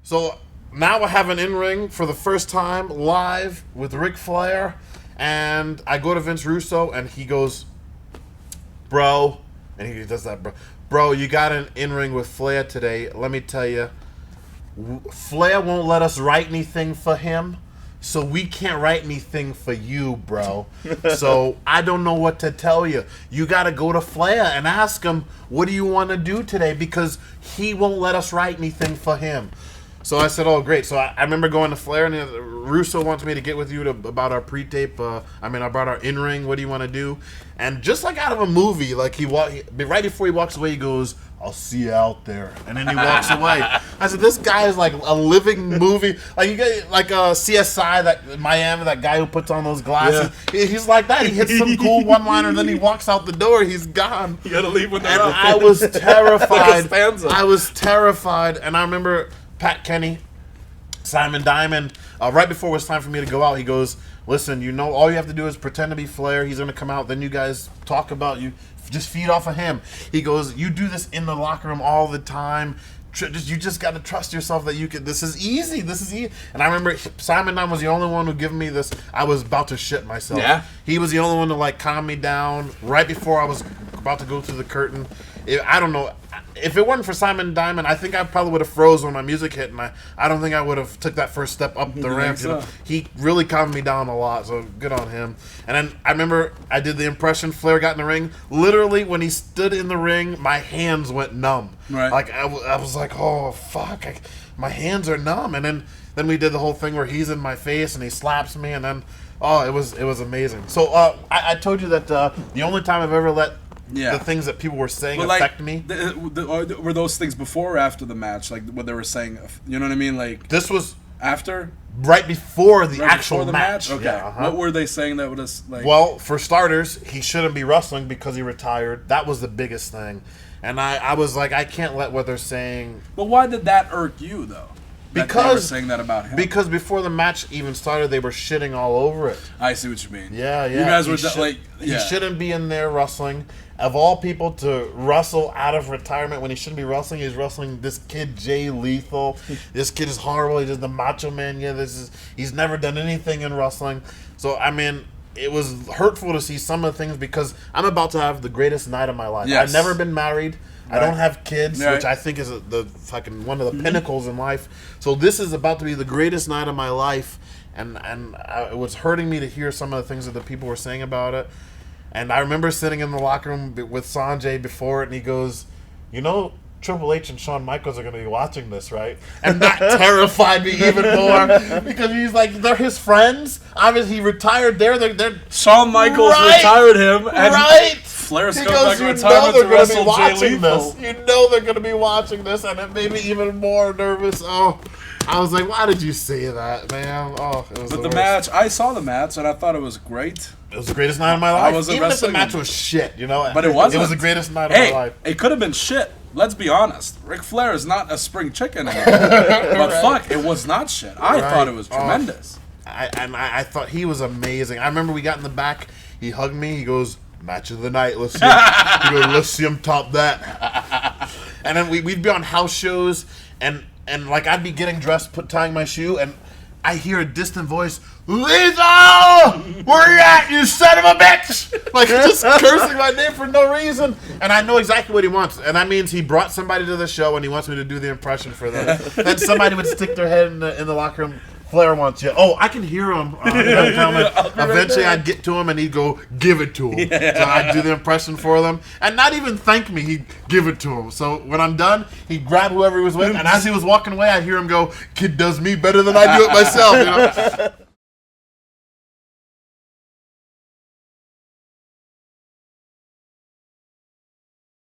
So now I have an in-ring for the first time live with Ric Flair, and I go to Vince Russo, and he goes, bro, and he does that, bro, you got an in-ring with Flair today. Let me tell you, Flair won't let us write anything for him, so we can't write anything for you, bro. So I don't know what to tell you. You got to go to Flair and ask him, what do you want to do today? Because he won't let us write anything for him. So I said, oh, great. So I remember going to Flair, and Russo wants me to get with you about our pre-tape. About our in-ring. What do you want to do? And just like out of a movie, like right before he walks away, he goes, I'll see you out there. And then he walks away. I said, this guy is like a living movie. Like you get like CSI, that Miami, that guy who puts on those glasses. Yeah. He's like that. He hits some cool one-liner, and then he walks out the door. He's gone. You gotta leave with that. And I was terrified. I was terrified. And I remember Pat Kenny, Simon Diamond, right before it was time for me to go out, he goes, listen, all you have to do is pretend to be Flair. He's going to come out. Then you guys talk about you. Just feed off of him. He goes, you do this in the locker room all the time. You just got to trust yourself that you can. This is easy. And I remember Simon Diamond was the only one who gave me this. I was about to shit myself. Yeah. He was the only one to like calm me down right before I was about to go through the curtain. I don't know. If it weren't for Simon Diamond, I think I probably would have froze when my music hit, and I don't think I would have took that first step up the ramp. So. He really calmed me down a lot, so good on him. And then I remember I did the impression Flair got in the ring. Literally, when he stood in the ring, my hands went numb. Right. Like I was like, oh fuck, my hands are numb. And then we did the whole thing where he's in my face and he slaps me, and then it was amazing. So I told you that the only time I've ever let the things that people were saying affect me. Were those things before or after the match? Like what they were saying, you know what I mean? Like this was after, right before the actual match. Okay. Yeah, What were they saying that would have like? Well, for starters, he shouldn't be wrestling because he retired. That was the biggest thing, and I was like, I can't let what they're saying. But why did that irk you though? Because they were saying that about him. Because before the match even started, they were shitting all over it. I see what you mean. Yeah. You guys were he shouldn't be in there wrestling. Of all people to wrestle out of retirement when he shouldn't be wrestling, he's wrestling this kid Jay Lethal. This kid is horrible. He's just the Macho Man. Yeah, he's never done anything in wrestling. So I mean, it was hurtful to see some of the things because I'm about to have the greatest night of my life. Yes. I've never been married. Right. I don't have kids, right. which I think is the fucking one of the pinnacles in life. So this is about to be the greatest night of my life, and it was hurting me to hear some of the things that the people were saying about it. And I remember sitting in the locker room with Sanjay before it, and he goes, Triple H and Shawn Michaels are going to be watching this, right? And that terrified me even more because he's like, they're his friends. Obviously, he retired there. They're Shawn Michaels retired him, and Flair's coming back in retirement to wrestle Jay Lethal. They're going to be watching this, and it made me even more nervous. Oh, I was like, why did you say that, man? Oh, it was But the match, I saw the match, and I thought it was great. It was the greatest night of my life. Even if the match was shit, But it wasn't. It was the greatest night of my life. It could have been shit. Let's be honest. Ric Flair is not a spring chicken anymore. But fuck, it was not shit. I thought it was tremendous. I thought he was amazing. I remember we got in the back. He hugged me. He goes, match of the night. Let's see him top that. And then we'd be on house shows, and like I'd be getting dressed, tying my shoe, and I hear a distant voice, Lethal! Where you at, you son of a bitch? Like, just cursing my name for no reason. And I know exactly what he wants. And that means he brought somebody to the show and he wants me to do the impression for them. Then somebody would stick their head in the locker room. Flair wants you. Oh, I can hear him. Eventually, I'd get to him and he'd go, give it to him. Yeah. So I'd do the impression for them. And not even thank me, he'd give it to him. So when I'm done, he'd grab whoever he was with. And as he was walking away, I'd hear him go, kid does me better than I do it myself.